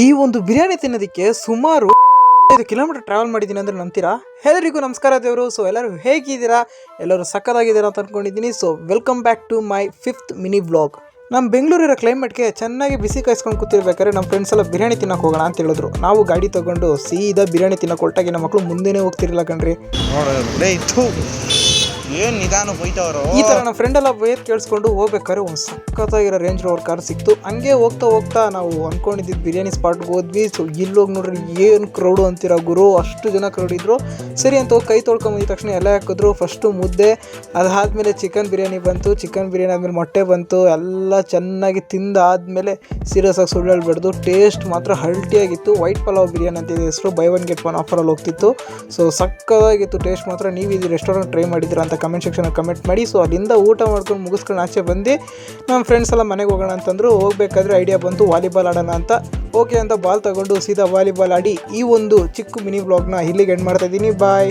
ಈ ಒಂದು ಬಿರಿಯಾನಿ ತಿನ್ನೋದಕ್ಕೆ ಸುಮಾರು 5 ಕಿಲೋಮೀಟರ್ ಟ್ರಾವೆಲ್ ಮಾಡಿದ್ದೀನಿ ಅಂದರೆ ನಂಬ್ತೀರಾ? ಎಲ್ಲರಿಗೂ ನಮಸ್ಕಾರ ದೇವರು. ಸೊ ಎಲ್ಲರೂ ಹೇಗಿದ್ದೀರಾ? ಎಲ್ಲರೂ ಸಕ್ಕತ್ತಾಗಿದ್ದೀರಾ ಅಂತ ಅಂದ್ಕೊಂಡಿದ್ದೀನಿ. So welcome back to my 5th mini vlog. ನಮ್ಮ ಬೆಂಗಳೂರಿನ ಕ್ಲೈಮೇಟ್ಗೆ ಚೆನ್ನಾಗಿ ಬಿಸಿ ಕಾಯಿಸ್ಕೊಂಡು ಕೂತಿರ್ಬೇಕಾದ್ರೆ ನಮ್ಮ ಫ್ರೆಂಡ್ಸ್ ಎಲ್ಲ ಬಿರಿಯಾನಿ ತಿನ್ನಕ್ಕೆ ಹೋಗೋಣ ಅಂತ ಹೇಳಿದ್ರು. ನಾವು ಗಾಡಿ ತೊಗೊಂಡು ಸೀದಾ ಬಿರಿಯಾನಿ ತಿನ್ನಕ್ಕೆ ಹೊರಟಾಗಿ ನಮ್ಮ ಮಕ್ಕಳು ಮುಂದೆನೇ ಹೋಗ್ತಿರಲಿಲ್ಲ ಕಣ್ರಿ. ಏನು ನಿಧಾನ ಹೋಯ್ತವರು ಈ ಥರ ನಮ್ಮ ಫ್ರೆಂಡ್ ಎಲ್ಲ ವೇರ್ ಕೇಳಿಸ್ಕೊಂಡು ಹೋಗ್ಬೇಕಾದ್ರೆ ಒಂದು ಸಕ್ಕತ್ತಾಗಿರೋ ರೇಂಜ್ ರೋವರ್ ಕಾರ್ ಸಿಕ್ತು. ಹಂಗೆ ಹೋಗ್ತಾ ನಾವು ಅಂದ್ಕೊಂಡಿದ್ದು ಬಿರಿಯಾನಿ ಸ್ಪಾಟ್ಗೆ ಹೋದ್ವಿ. ಸೊ ಇಲ್ಲೋಗಿ ನೋಡ್ರಿ ಏನು ಕ್ರೌಡು ಅಂತೀರ ಗುರು, ಅಷ್ಟು ಜನ ಕ್ರೌಡ್ ಇದ್ರು. ಸರಿ ಅಂತ ಹೋಗಿ ಕೈ ತೊಳ್ಕೊಂಬಂದಿದ ತಕ್ಷಣ ಎಲ್ಲ ಹಾಕಿದ್ರು. ಫಸ್ಟು ಮುದ್ದೆ, ಅದಾದಮೇಲೆ ಚಿಕನ್ ಬಿರಿಯಾನಿ ಬಂತು. ಚಿಕನ್ ಬಿರಿಯಾನಿ ಆದಮೇಲೆ ಮೊಟ್ಟೆ ಬಂತು. ಎಲ್ಲ ಚೆನ್ನಾಗಿ ತಿಂದಾದಮೇಲೆ ಸೀರಿಯಸ್ ಆಗಿ ಸುಳ್ಳು ಹೇಳ್ಬಾರ್ದು, ಟೇಸ್ಟ್ ಮಾತ್ರ ಹಲ್ಟಿಯಾಗಿತ್ತು. ವೈಟ್ ಪಲಾವ್ ಬಿರಿಯಾನಿ ಅಂತಿದೆ ಹೆಸರು. ಬೈ ಒನ್ ಗೆಟ್ ಒನ್ ಆಫರಲ್ಲಿ ಹೋಗ್ತಿತ್ತು. ಸೊ ಸಕ್ಕತ್ತಾಗಿತ್ತು ಟೇಸ್ಟ್ ಮಾತ್ರ. ನೀವು ಇದು ರೆಸ್ಟೋರೆಂಟ್ ಟ್ರೈ ಮಾಡಿದ್ದೀರಾ ಅಂತ ಕಮೆಂಟ್ ಸೆಕ್ಷನಲ್ಲಿ ಕಮೆಂಟ್ ಮಾಡಿ. ಸೊ ಅಲ್ಲಿಂದ ಊಟ ಮಾಡ್ಕೊಂಡು ಮುಗಿಸ್ಕೊಂಡು ಆಚೆ ಬಂದು ನಮ್ಮ ಫ್ರೆಂಡ್ಸ್ ಎಲ್ಲ ಮನೆಗೆ ಹೋಗೋಣ ಅಂತಂದರು. ಹೋಗಬೇಕಾದ್ರೆ ಐಡಿಯಾ ಬಂತು ವಾಲಿಬಾಲ್ ಆಡೋಣ ಅಂತ. ಓಕೆ ಅಂತ ಬಾಲ್ ತಗೊಂಡು ಸೀದಾ ವಾಲಿಬಾಲ್ ಆಡಿ ಈ ಒಂದು ಚಿಕ್ಕ ಮಿನಿ ವ್ಲಾಗ್ನ ಇಲ್ಲಿಗೆ ಎಂಡ್ ಮಾಡ್ತಾಯಿದ್ದೀನಿ. ಬಾಯ್.